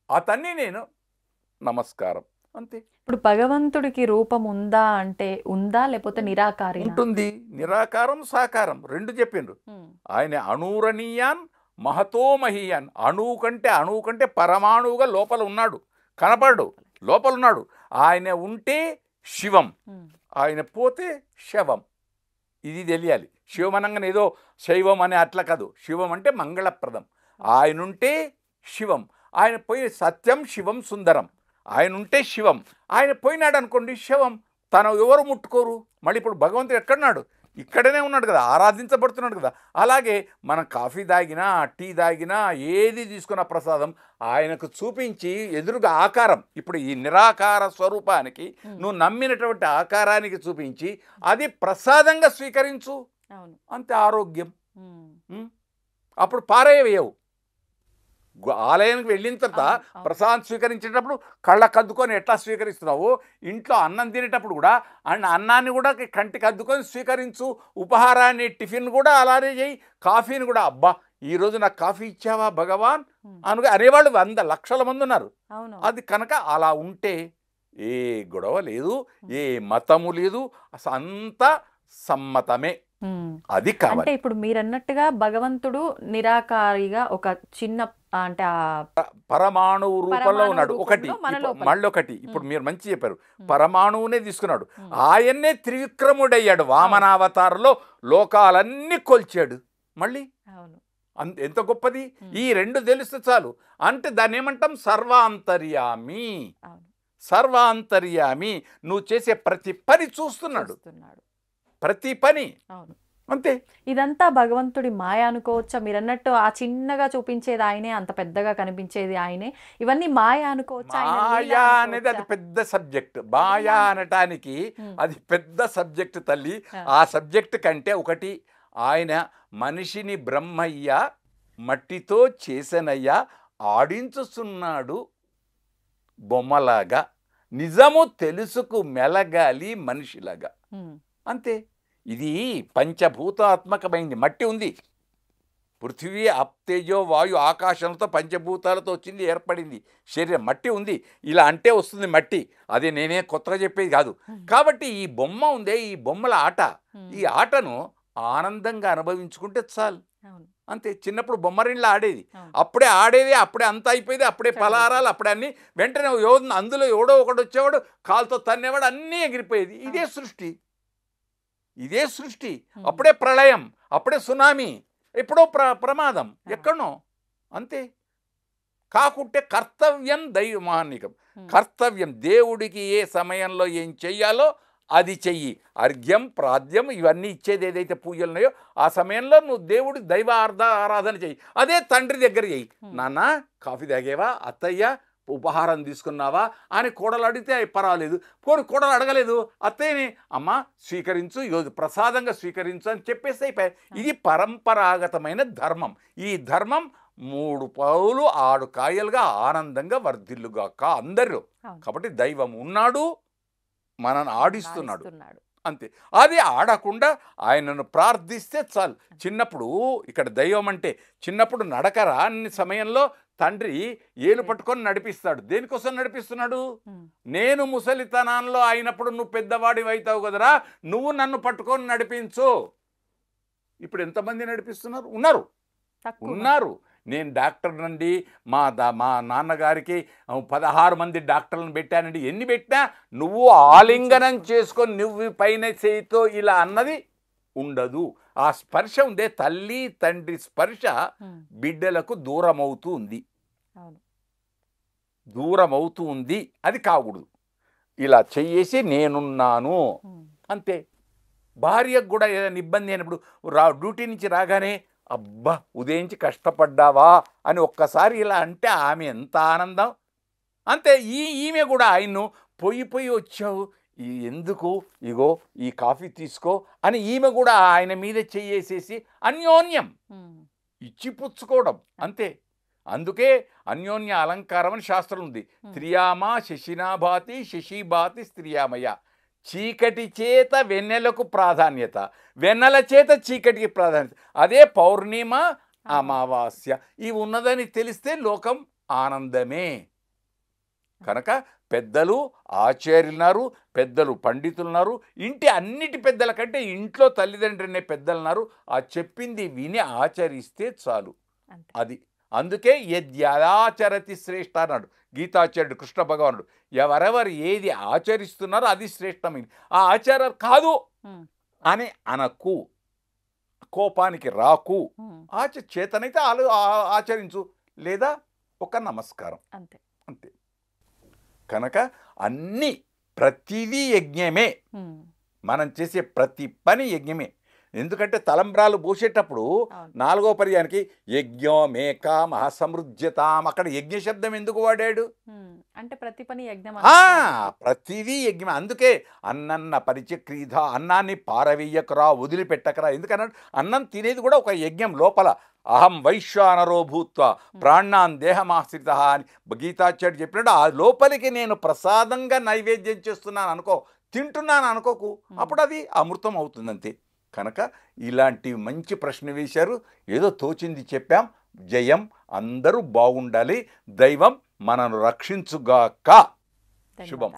అతన్ని నేను నమస్కారం అంతే. ఇప్పుడు భగవంతుడికి రూపం ఉందా అంటే ఉందా, లేకపోతే నిరాకారి ఉంటుంది. నిరాకారం సాకారం రెండు చెప్పిండ్రు. ఆయన అణూరణీయాన్ మహతో మహీయాన్. అణువు కంటే పరమాణువుగా లోపల ఉన్నాడు, కనపడు, లోపల ఉన్నాడు. ఆయన ఉంటే శివం, ఆయన పోతే శవం. ఇది తెలియాలి. శివం అనగానే ఏదో శైవం అనే అట్లా కాదు. శివం అంటే మంగళప్రదం. ఆయన ఉంటే శివం, ఆయన పోయి సత్యం శివం సుందరం. ఆయన ఉంటే శివం, ఆయన పోయినాడు అనుకోండి శవం. తను ఎవరు ముట్టుకోరు. మళ్ళీ ఇప్పుడు భగవంతుడు ఎక్కడున్నాడు? ఇక్కడనే ఉన్నాడు కదా, ఆరాధించబడుతున్నాడు కదా. అలాగే మనం కాఫీ తాగినా టీ తాగినా ఏది తీసుకున్న ప్రసాదం ఆయనకు చూపించి ఎదురుగా ఆకారం. ఇప్పుడు ఈ నిరాకార స్వరూపానికి నువ్వు నమ్మినటువంటి ఆకారానికి చూపించి అది ప్రసాదంగా స్వీకరించు, అంతే ఆరోగ్యం. అప్పుడు పారేయవేయవు. ఆలయానికి వెళ్ళిన తర్వాత ప్రసాదం స్వీకరించేటప్పుడు కళ్ళకు అద్దుకొని ఎట్లా స్వీకరిస్తున్నావు, ఇంట్లో అన్నం తినేటప్పుడు కూడా అన్నాన్ని కూడా కంటికి అద్దుకొని స్వీకరించు. ఉపహారాన్ని టిఫిన్ కూడా అలానే చేయి. కాఫీని కూడా అబ్బా ఈరోజు నాకు కాఫీ ఇచ్చావా భగవాన్ అనేవాళ్ళు 100 లక్షల మంది ఉన్నారు. అది కనుక అలా ఉంటే ఏ గొడవ లేదు, ఏ మతము లేదు, అంతా సమ్మతమే. అది కావాలి. అంటే ఇప్పుడు మీరు అన్నట్టుగా భగవంతుడు నిరాకారిగా ఒక చిన్న అంటే పరమాణువు రూపంలో ఉన్నాడు. మళ్ళొకటి ఇప్పుడు మీరు మంచి చెప్పారు, పరమాణువునే తీసుకున్నాడు. ఆయన్నే త్రివిక్రముడయ్యాడు. వామనావతారంలో లోకాలన్నీ కొల్చాడు. మళ్ళీ ఎంత గొప్పది! ఈ రెండు తెలిస్తే చాలు. అంటే దాన్ని ఏమంటాం? సర్వాంతర్యామి. సర్వాంతర్యామి. నువ్వు చేసే ప్రతి పని చూస్తున్నాడు, ప్రతి పని. అంతే. ఇదంతా భగవంతుడి మాయ అనుకోవచ్చా? మీరు అన్నట్టు ఆ చిన్నగా చూపించేది ఆయనే, అంత పెద్దగా కనిపించేది ఆయనే, ఇవన్నీ మాయ అనుకోవచ్చా? మాయా అనేది అది పెద్ద సబ్జెక్ట్. మాయా అనటానికి అది పెద్ద సబ్జెక్ట్ తల్లి. ఆ సబ్జెక్ట్ కంటే ఒకటి, ఆయన మనిషిని బ్రహ్మయ్య మట్టితో చేసనయ్య ఆడించుస్తున్నాడు బొమ్మలాగా, నిజము తెలుసుకు మెలగాలి మనిషిలాగా. అంతే. ఇది పంచభూతాత్మకమైంది. మట్టి ఉంది, పృథివీ అప్తేజో వాయు ఆకాశంతో పంచభూతాలతో వచ్చింది, ఏర్పడింది శరీరం. మట్టి ఉంది. ఇలా అంటే వస్తుంది మట్టి. అది నేనే కొత్తగా చెప్పేది కాదు. కాబట్టి ఈ బొమ్మ ఉందే, ఈ బొమ్మల ఆట, ఈ ఆటను ఆనందంగా అనుభవించుకుంటే చాలు. అంతే. చిన్నప్పుడు బొమ్మరిళ్ళ ఆడేది, అప్పుడే ఆడేది, అప్పుడే అంతా అయిపోయేది, అప్పుడే పలారాలు, అప్పుడే అన్నీ. వెంటనే అందులో ఎవడో ఒకడు వచ్చేవాడు, కాలుతో తన్నేవాడు, అన్నీ ఎగిరిపోయేది. ఇదే సృష్టి, ఇదే సృష్టి. అప్పుడే ప్రళయం, అప్పుడే సునామీ, ఎప్పుడో ప్రమాదం ఎక్కడనో. అంతే. కాకుంటే కర్తవ్యం దైవమానికం. కర్తవ్యం దేవుడికి ఏ సమయంలో ఏం చెయ్యాలో అది చెయ్యి. అర్ఘ్యం ప్రాద్యం ఇవన్నీ ఇచ్చేది ఏదైతే పూజలు ఉన్నాయో ఆ సమయంలో నువ్వు దేవుడి దైవ ఆరాధన చెయ్యి. అదే తండ్రి దగ్గర చెయ్యి. నాన్న కాఫీ తాగేవా, అత్తయ్య ఉపహారం తీసుకున్నావా అని కోడలు అడిగితే పర్వాలేదు. కోడలు అడగలేదు, అత్తయ్యని అమ్మ స్వీకరించు, ఈరోజు ప్రసాదంగా స్వీకరించు అని చెప్పేసి అయిపోయాయి. ఇది పరంపరాగతమైన ధర్మం. ఈ ధర్మం 3 పావులు 6 కాయలుగా ఆనందంగా వర్ధిల్లుగాక అందరూ. కాబట్టి దైవం ఉన్నాడు, మనల్ని ఆడిస్తున్నాడు. అంతే. అది ఆడకుండా ఆయనను ప్రార్థిస్తే చాలు. చిన్నప్పుడు ఇక్కడ దైవం అంటే చిన్నప్పుడు నడకరా అన్ని సమయంలో తండ్రి ఏలు పట్టుకొని నడిపిస్తాడు. దేనికోసం నడిపిస్తున్నాడు? నేను ముసలితనంలో అయినప్పుడు నువ్వు పెద్దవాడి అవుతావు కదరా, నువ్వు నన్ను పట్టుకొని నడిపించు. ఇప్పుడు ఎంతమంది నడిపిస్తున్నారు? ఉన్నారు. నేను డాక్టర్ నండి, మా నాన్నగారికి 16 మంది డాక్టర్లను పెట్టానండి. ఎన్ని పెట్టినా నువ్వు ఆలింగనం చేసుకొని నువ్వు పైన చేయితో ఇలా అన్నది ఉండదు. ఆ స్పర్శ ఉందే, తల్లి తండ్రి స్పర్శ బిడ్డలకు దూరం అవుతూ ఉంది. అది కాకూడదు. ఇలా చెయ్యేసి నేనున్నాను అంతే. భార్యకు కూడా ఏదైనా ఇబ్బంది అయినప్పుడు డ్యూటీ నుంచి రాగానే అబ్బా ఉదయించి కష్టపడ్డావా అని ఒక్కసారి ఇలా అంటే ఆమె ఎంత ఆనందం. అంతే. ఈమె కూడా ఆయన్ను పొయ్యి వచ్చావు ఎందుకు, ఇగో ఈ కాఫీ తీసుకో అని ఈమె కూడా ఆయన మీద చెయ్యేసేసి అన్యోన్యం ఇచ్చిపుచ్చుకోవడం. అంతే. అందుకే అన్యోన్య అలంకారం అని శాస్త్రం ఉంది. త్రియామ శశినాభాతి శశిభాతి స్త్రియామయ. చీకటి చేత వెన్నెలకు ప్రాధాన్యత, వెన్నెల చేత చీకటికి ప్రాధాన్యత. అదే పౌర్ణిమ అమావాస్య ఇవి ఉన్నదని తెలిస్తే లోకం ఆనందమే. కనుక పెద్దలు ఆచార్యులున్నారు, పెద్దలు పండితులున్నారు, ఇంటి అన్నిటి పెద్దల కంటే ఇంట్లో తల్లిదండ్రులనే పెద్దలున్నారు. ఆ చెప్పింది విని ఆచరిస్తే చాలు. అది అందుకే యద్యాచరతి శ్రేష్ఠ అన్నాడు గీతాచార్యుడు కృష్ణ భగవానుడు. ఎవరెవరు ఏది ఆచరిస్తున్నారో అది శ్రేష్టమైంది. ఆ ఆచారం కాదు అని అనకు, కోపానికి రాకు, చేతనైతే ఆచరించు, లేదా ఒక నమస్కారం అంతే అంతే. కనుక అన్నీ ప్రతిదీ యజ్ఞమే, మనం చేసే ప్రతి పని యజ్ఞమే. ఎందుకంటే తలంబ్రాలు పోసేటప్పుడు 4వ పర్యానికి యజ్ఞమేక మహాసమృజ్యతాం, అక్కడ యజ్ఞ శబ్దం ఎందుకు వాడాడు అంటే ప్రతి పని యజ్ఞం, ప్రతిదీ యజ్ఞం. అందుకే అన్నన్న పరిచక్రీధ, అన్నాన్ని పారవేయకరా, వదిలిపెట్టకరా. ఎందుకన్నాడు? అన్నం తినేది కూడా ఒక యజ్ఞం లోపల. అహం వైశ్వానరో భూత్వ ప్రాణాన్ దేహమాశ్రిత అని గీతాచార్యుడు చెప్పినట్టు ఆ లోపలికి నేను ప్రసాదంగా నైవేద్యం చేస్తున్నాను అనుకో, తింటున్నాను అనుకోకు, అప్పుడు అది అమృతం అవుతుంది అంతే. కనుక ఇలాంటి మంచి ప్రశ్న వేశారు, ఏదో తోచింది చెప్పాం. జయం, అందరూ బాగుండాలి, దైవం మనను రక్షించుగాక. శుభం.